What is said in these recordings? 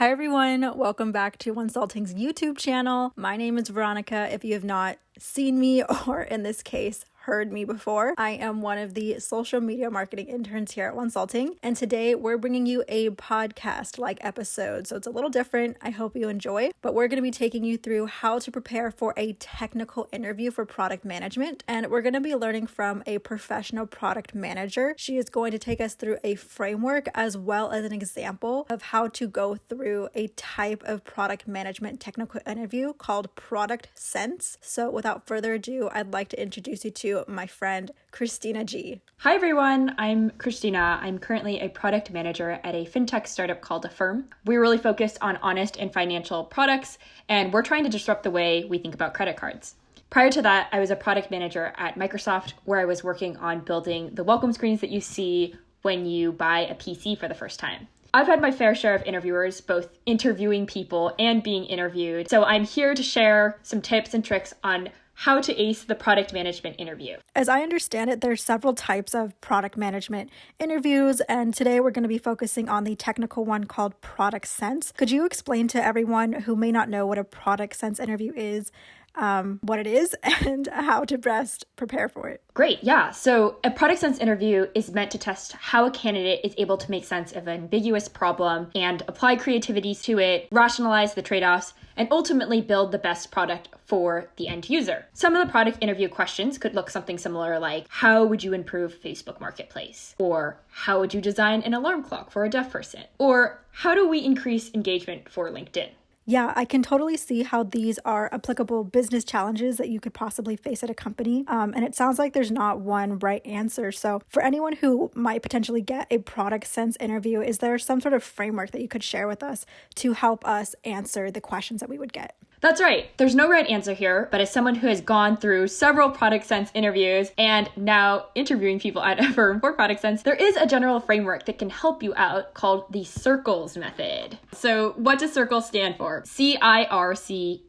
Hi everyone, welcome back to Wonsulting's YouTube channel. My name is Veronica. If you have not seen me, or in this case, heard me before, I am one of the social media marketing interns here at Wonsulting, and today we're bringing you a podcast-like episode, so it's a little different. I hope you enjoy, but we're going to be taking you through how to prepare for a technical interview for product management, and we're going to be learning from a professional product manager. She is going to take us through a framework as well as an example of how to go through a type of product management technical interview called Product Sense. So without further ado, I'd like to introduce you to my friend Christina G. Hi everyone, I'm Christina. I'm currently a product manager at a fintech startup called Affirm. We're really focused on honest and financial products, and we're trying to disrupt the way we think about credit cards. Prior to that, I was a product manager at Microsoft, where I was working on building the welcome screens that you see when you buy a PC for the first time. I've had my fair share of interviewers, both interviewing people and being interviewed, so I'm here to share some tips and tricks on how to ace the product management interview. As I understand it, there's several types of product management interviews, and today we're going to be focusing on the technical one called Product Sense. Could you explain to everyone who may not know what a Product Sense interview is, what it is, and how to best prepare for it? Great, yeah. So a product sense interview is meant to test how a candidate is able to make sense of an ambiguous problem and apply creativity to it, rationalize the trade-offs, and ultimately build the best product for the end user. Some of the product interview questions could look something similar like, how would you improve Facebook Marketplace? Or how would you design an alarm clock for a deaf person? Or how do we increase engagement for LinkedIn? Yeah, I can totally see how these are applicable business challenges that you could possibly face at a company. And it sounds like there's not one right answer. So for anyone who might potentially get a product sense interview, is there some sort of framework that you could share with us to help us answer the questions that we would get? That's right. There's no right answer here, but as someone who has gone through several Product Sense interviews and now interviewing people at Affirm for Product Sense, there is a general framework that can help you out called the C.I.R.C.L.E.S method. So what does C.I.R.C.L.E.S stand for? C.I.R.C.L.E.S.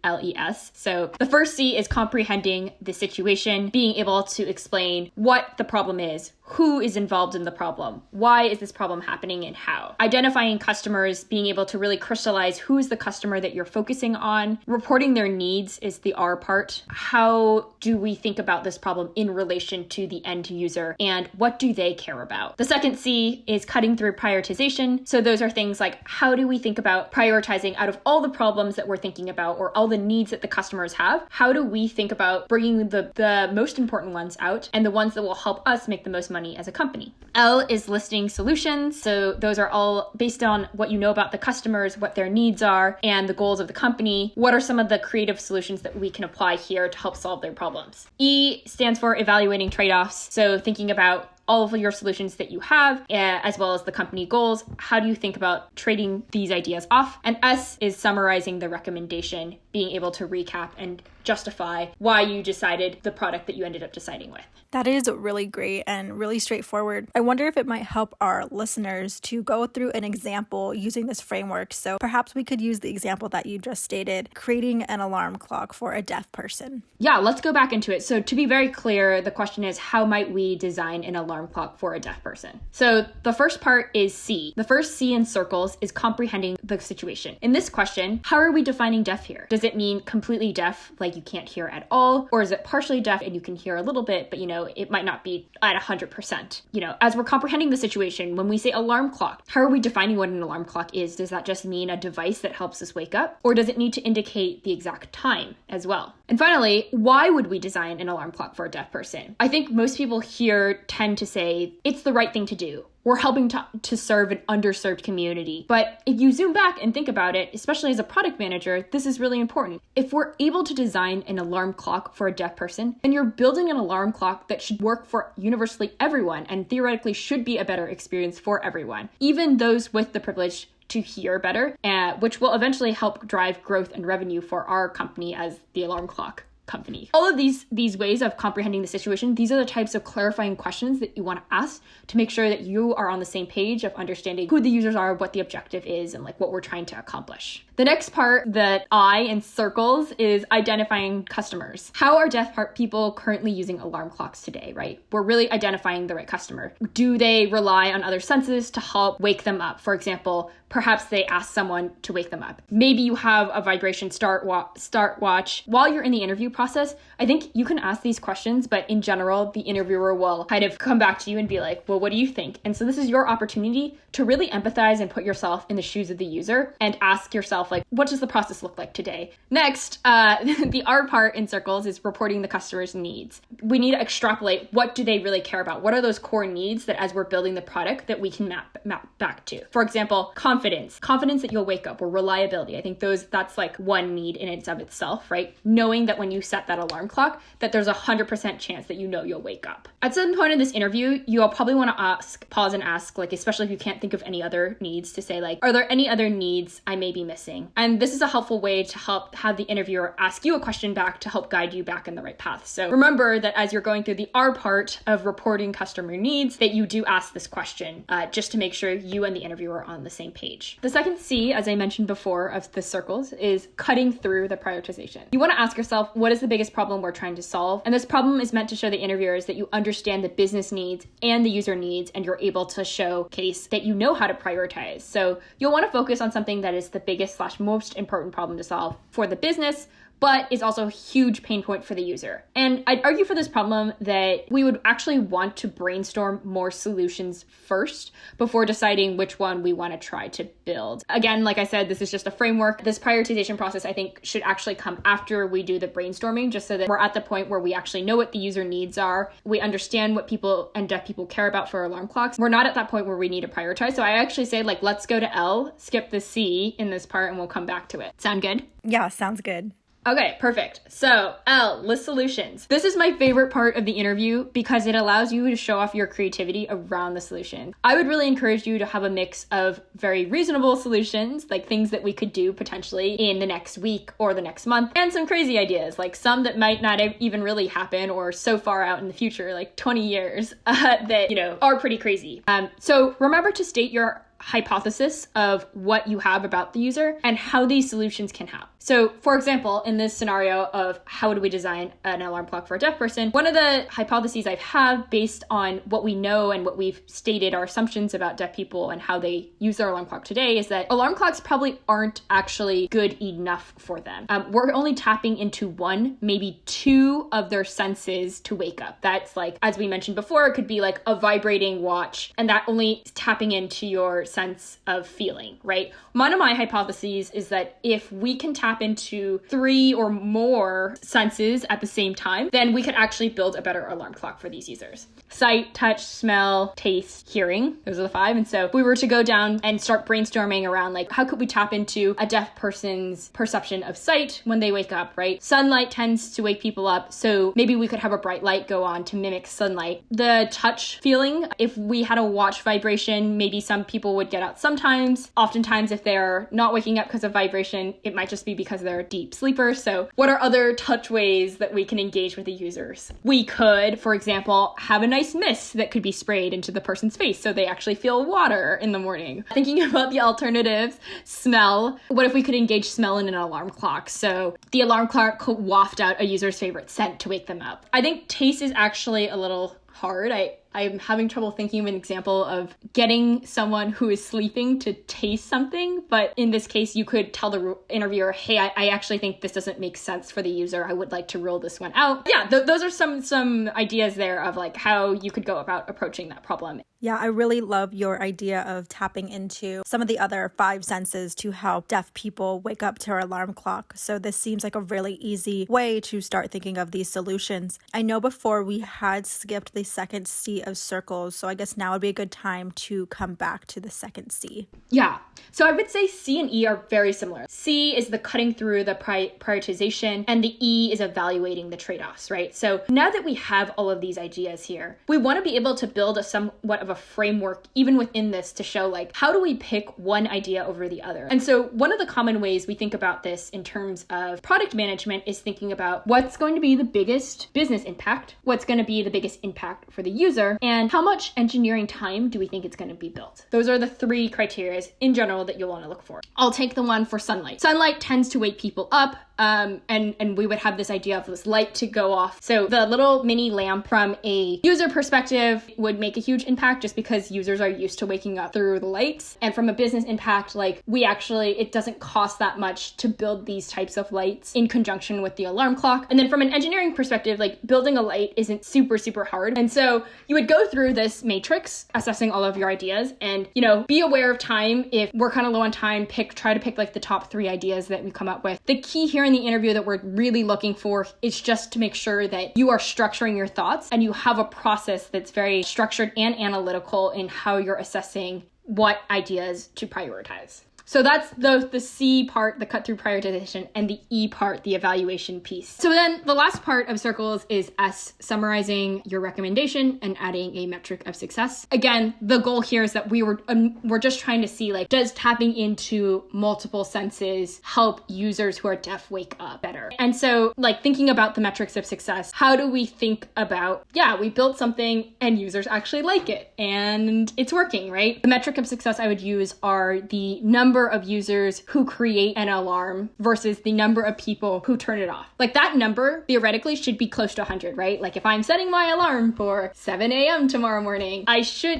So the first C is comprehending the situation, being able to explain what the problem is, who is involved in the problem, why is this problem happening, and how. Identifying customers, being able to really crystallize who is the customer that you're focusing on. Reporting their needs is the R part. How do we think about this problem in relation to the end user, and what do they care about? The second C is cutting through prioritization. So those are things like, how do we think about prioritizing out of all the problems that we're thinking about or all the needs that the customers have? How do we think about bringing the most important ones out and the ones that will help us make the most money as a company? L is listing solutions. So those are all based on what you know about the customers, what their needs are, and the goals of the company. What are some of the creative solutions that we can apply here to help solve their problems? E stands for evaluating trade-offs. So thinking about all of your solutions that you have, as well as the company goals. How do you think about trading these ideas off? And S is summarizing the recommendation, being able to recap and justify why you decided the product that you ended up deciding with. That is really great and really straightforward. I wonder if it might help our listeners to go through an example using this framework. So perhaps we could use the example that you just stated, creating an alarm clock for a deaf person. Yeah, let's go back into it. So to be very clear, the question is, how might we design an alarm clock for a deaf person? So the first part is C. The first C in C.I.R.C.L.E.S is comprehending the situation. In this question, how are we defining deaf here? Does it mean completely deaf, like you can't hear at all? Or is it partially deaf and you can hear a little bit, but it might not be at 100%. As we're comprehending the situation, when we say alarm clock, how are we defining what an alarm clock is? Does that just mean a device that helps us wake up? Or does it need to indicate the exact time as well? And finally, why would we design an alarm clock for a deaf person? I think most people here tend to say it's the right thing to do. We're helping to serve an underserved community. But if you zoom back and think about it, especially as a product manager, this is really important. If we're able to design an alarm clock for a deaf person, then you're building an alarm clock that should work for universally everyone and theoretically should be a better experience for everyone, even those with the privilege to hear better, which will eventually help drive growth and revenue for our company as the alarm clock company. All of these ways of comprehending the situation, these are the types of clarifying questions that you want to ask to make sure that you are on the same page of understanding who the users are, what the objective is, and what we're trying to accomplish. The next part that I in circles is identifying customers. How are deaf people currently using alarm clocks today, right? We're really identifying the right customer. Do they rely on other senses to help wake them up? For example, perhaps they ask someone to wake them up. Maybe you have a vibration start watch while you're in the interview process. I think you can ask these questions, but in general, the interviewer will kind of come back to you and be like, well, what do you think? And so this is your opportunity to really empathize and put yourself in the shoes of the user and ask yourself, like, what does the process look like today? Next, the R part in C.I.R.C.L.E.S is reporting the customer's needs. We need to extrapolate, what do they really care about? What are those core needs that as we're building the product that we can map back to? For example, confidence that you'll wake up, or reliability. I think that's like one need in and of itself, right? Knowing that when you set that alarm clock, that there's 100% chance that you'll wake up. At some point in this interview, you'll probably want to pause and ask, like, especially if you can't think of any other needs, to say like, are there any other needs I may be missing? And this is a helpful way to help have the interviewer ask you a question back to help guide you back in the right path. So remember that as you're going through the R part of reporting customer needs, that you do ask this question just to make sure you and the interviewer are on the same page. The second C, as I mentioned before, of the circles is cutting through the prioritization. You want to ask yourself, what is the biggest problem we're trying to solve? And this problem is meant to show the interviewers that you understand the business needs and the user needs, and you're able to showcase that you know how to prioritize. So you'll want to focus on something that is the biggest / most important problem to solve for the business, but is also a huge pain point for the user. And I'd argue for this problem that we would actually want to brainstorm more solutions first before deciding which one we want to try to build. Again, like I said, this is just a framework. This prioritization process, I think, should actually come after we do the brainstorming, just so that we're at the point where we actually know what the user needs are. We understand what people and deaf people care about for alarm clocks. We're not at that point where we need to prioritize. So I actually say, like, let's go to L, skip the C in this part, and we'll come back to it. Sound good? Yeah, sounds good. Okay, perfect. So L, list solutions. This is my favorite part of the interview because it allows you to show off your creativity around the solution. I would really encourage you to have a mix of very reasonable solutions, like things that we could do potentially in the next week or the next month, and some crazy ideas, like some that might not even really happen or so far out in the future, like 20 years, that, are pretty crazy. So remember to state your hypothesis of what you have about the user and how these solutions can help. So for example, in this scenario of how do we design an alarm clock for a deaf person, one of the hypotheses I have based on what we know and what we've stated our assumptions about deaf people and how they use their alarm clock today is that alarm clocks probably aren't actually good enough for them. We're only tapping into one, maybe two of their senses to wake up. That's like, as we mentioned before, it could be like a vibrating watch, and that only is tapping into your sense of feeling, right? One of my hypotheses is that if we can tap into 3 or more senses at the same time, then we could actually build a better alarm clock for these users. Sight, touch, smell, taste, hearing. Those are the 5. And so if we were to go down and start brainstorming around, like, how could we tap into a deaf person's perception of sight when they wake up, right? Sunlight tends to wake people up. So maybe we could have a bright light go on to mimic sunlight. The touch feeling, if we had a watch vibration, maybe some people would get out sometimes. Oftentimes, if they're not waking up because of vibration, it might just be because they're deep sleepers. So what are other touch ways that we can engage with the users? We could, for example, have a nice mist that could be sprayed into the person's face so they actually feel water in the morning. Thinking about the alternatives, smell. What if we could engage smell in an alarm clock? So the alarm clock could waft out a user's favorite scent to wake them up. I think taste is actually a little hard. I'm having trouble thinking of an example of getting someone who is sleeping to taste something, but in this case, you could tell the interviewer, hey, I actually think this doesn't make sense for the user. I would like to rule this one out. Yeah, those are some ideas there of like how you could go about approaching that problem. Yeah, I really love your idea of tapping into some of the other 5 senses to help deaf people wake up to our alarm clock. So this seems like a really easy way to start thinking of these solutions. I know before we had skipped the second C of circles, so I guess now would be a good time to come back to the second C. Yeah, so I would say C and E are very similar. C is the cutting through the prioritization, and the E is evaluating the trade-offs, right? So now that we have all of these ideas here, we want to be able to build a somewhat of a framework even within this to show like, how do we pick one idea over the other? And so one of the common ways we think about this in terms of product management is thinking about what's going to be the biggest business impact, what's going to be the biggest impact for the user, user, and how much engineering time do we think it's going to be built? Those are the 3 criteria in general that you'll want to look for. I'll take the one for sunlight. Sunlight tends to wake people up. And we would have this idea of this light to go off. So the little mini lamp from a user perspective would make a huge impact just because users are used to waking up through the lights. And from a business impact, like it doesn't cost that much to build these types of lights in conjunction with the alarm clock. And then from an engineering perspective, like building a light isn't super, super hard. And so you would go through this matrix, assessing all of your ideas and, be aware of time. If we're kind of low on time, try to pick like the top 3 ideas that we come up with. The key here in the interview that we're really looking for is just to make sure that you are structuring your thoughts and you have a process that's very structured and analytical in how you're assessing what ideas to prioritize. So that's the C part, the cut through prioritization, and the E part, the evaluation piece. So then the last part of circles is S, summarizing your recommendation and adding a metric of success. Again, the goal here is that we're just trying to see, like, does tapping into multiple senses help users who are deaf wake up better? And so, like, thinking about the metrics of success, how do we think about, we built something and users actually like it and it's working, right? The metric of success I would use are the number of users who create an alarm versus the number of people who turn it off. Like, that number theoretically should be close to 100, right? Like, if I'm setting my alarm for 7 a.m. tomorrow morning,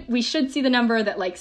we should see the number that, like,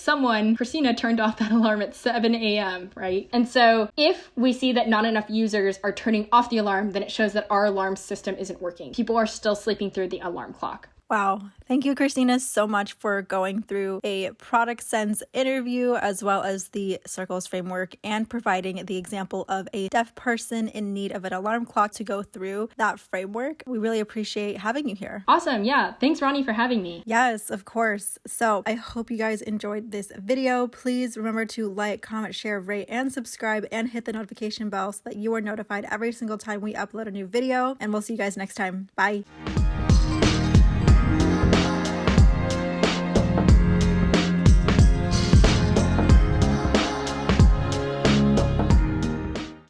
Christina turned off that alarm at 7 a.m., right? And so if we see that not enough users are turning off the alarm, then it shows that our alarm system isn't working. People are still sleeping through the alarm clock. Wow. Thank you, Christina, so much for going through a product sense interview as well as the C.I.R.C.L.E.S framework and providing the example of a deaf person in need of an alarm clock to go through that framework. We really appreciate having you here. Awesome. Yeah. Thanks, Ronnie, for having me. Yes, of course. So I hope you guys enjoyed this video. Please remember to like, comment, share, rate, and subscribe, and hit the notification bell so that you are notified every single time we upload a new video. And we'll see you guys next time. Bye.